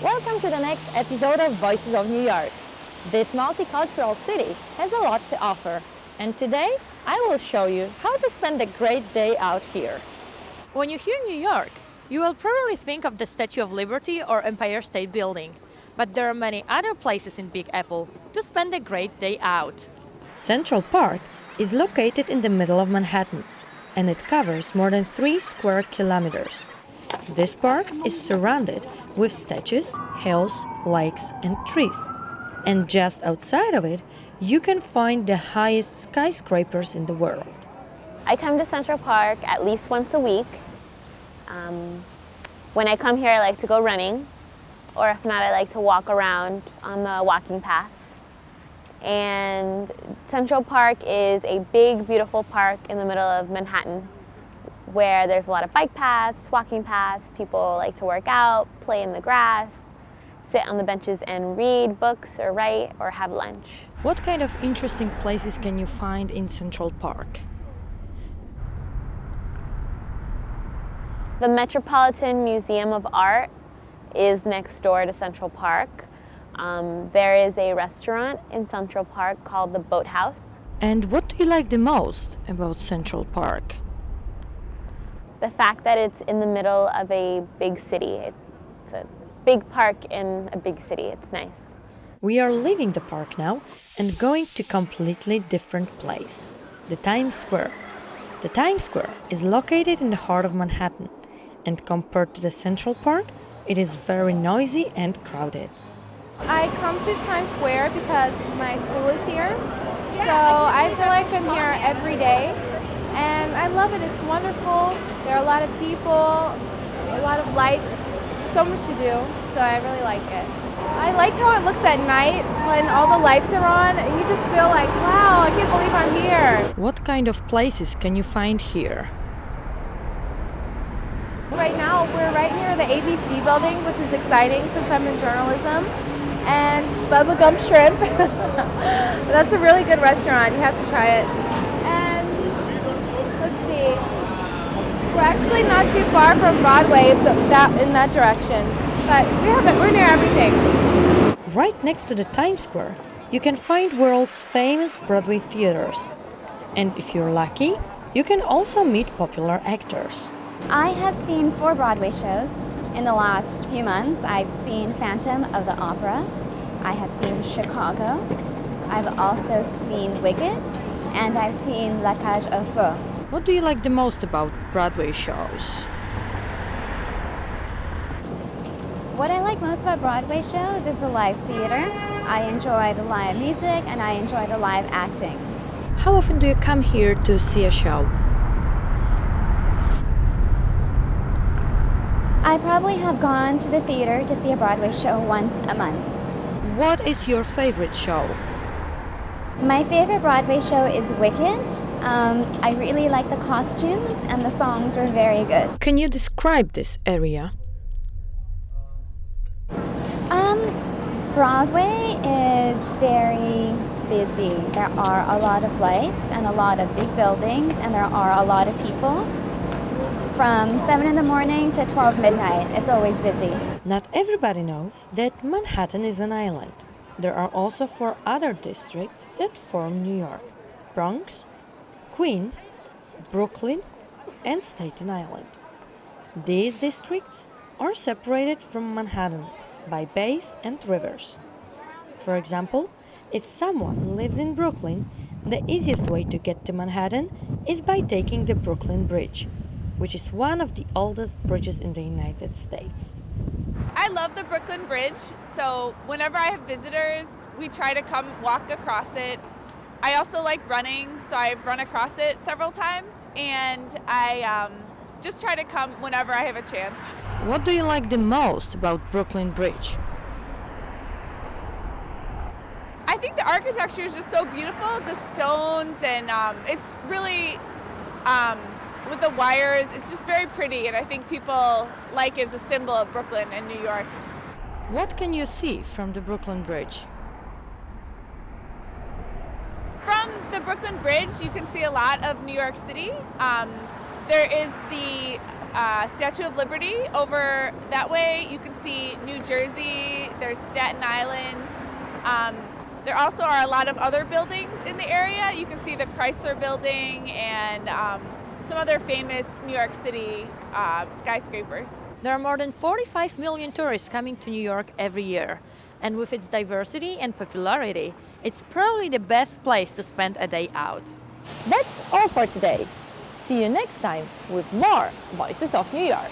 Welcome to the next episode of Voices of New York. This multicultural city has a lot to offer, and today I will show you how to spend a great day out here. When you hear New York, you will probably think of the Statue of Liberty or Empire State Building, but there are many other places in Big Apple to spend a great day out. Central Park is located in the middle of Manhattan, and it covers more than 3 square kilometers. This park is surrounded with statues, hills, lakes, and trees. And just outside of it, you can find the highest skyscrapers in the world. I come to Central Park at least once a week. When I come here, I like to go running, or if not, I like to walk around on the walking paths. And Central Park is a big, beautiful park in the middle of Manhattan, where there's a lot of bike paths, walking paths. People like to work out, play in the grass, sit on the benches and read books or write or have lunch. What kind of interesting places can you find in Central Park? The Metropolitan Museum of Art is next door to Central Park. There is a restaurant in Central Park called the Boathouse. And what do you like the most about Central Park? The fact that it's in the middle of a big city. It's a big park in a big city. It's nice. We are leaving the park now and going to a completely different place, the Times Square. The Times Square is located in the heart of Manhattan, and compared to the Central Park, it is very noisy and crowded. I come to Times Square because my school is here, so I feel like I'm here every day, and I love it. It's wonderful. There are a lot of people, a lot of lights, so much to do, so I really like it. I like how it looks at night when all the lights are on, and you just feel like, wow, I can't believe I'm here. What kind of places can you find here? Right now, we're right near the ABC building, which is exciting since I'm in journalism. And Bubba Gump Shrimp. That's a really good restaurant. You have to try it. And let's see. We're actually not too far from Broadway. It's in that direction. But we're near everything. Right next to the Times Square, you can find world's famous Broadway theaters. And if you're lucky, you can also meet popular actors. I have seen 4 Broadway shows in the last few months. I've seen Phantom of the Opera. I have seen Chicago. I've also seen Wicked. And I've seen La Cage aux Feux. What do you like the most about Broadway shows? What I like most about Broadway shows is the live theater. I enjoy the live music and I enjoy the live acting. How often do you come here to see a show? I probably have gone to the theater to see a Broadway show once a month. What is your favorite show? My favorite Broadway show is Wicked. I really like the costumes and the songs were very good. Can you describe this area? Broadway is very busy. There are a lot of lights and a lot of big buildings and there are a lot of people. From 7 in the morning to 12 midnight, it's always busy. Not everybody knows that Manhattan is an island. There are also 4 other districts that form New York: Bronx, Queens, Brooklyn, and Staten Island. These districts are separated from Manhattan by bays and rivers. For example, if someone lives in Brooklyn, the easiest way to get to Manhattan is by taking the Brooklyn Bridge, which is one of the oldest bridges in the United States. I love the Brooklyn Bridge, so whenever I have visitors, we try to come walk across it. I also like running, so I've run across it several times, and I just try to come whenever I have a chance. What do you like the most about Brooklyn Bridge? I think the architecture is just so beautiful, the stones, and it's really, with the wires, it's just very pretty, and I think people like it as a symbol of Brooklyn and New York. What can you see from the Brooklyn Bridge? From the Brooklyn Bridge, you can see a lot of New York City. There is the Statue of Liberty over that way. You can see New Jersey, there's Staten Island. There also are a lot of other buildings in the area. You can see the Chrysler Building and some other famous New York City skyscrapers. There are more than 45 million tourists coming to New York every year. And with its diversity and popularity, it's probably the best place to spend a day out. That's all for today. See you next time with more Voices of New York.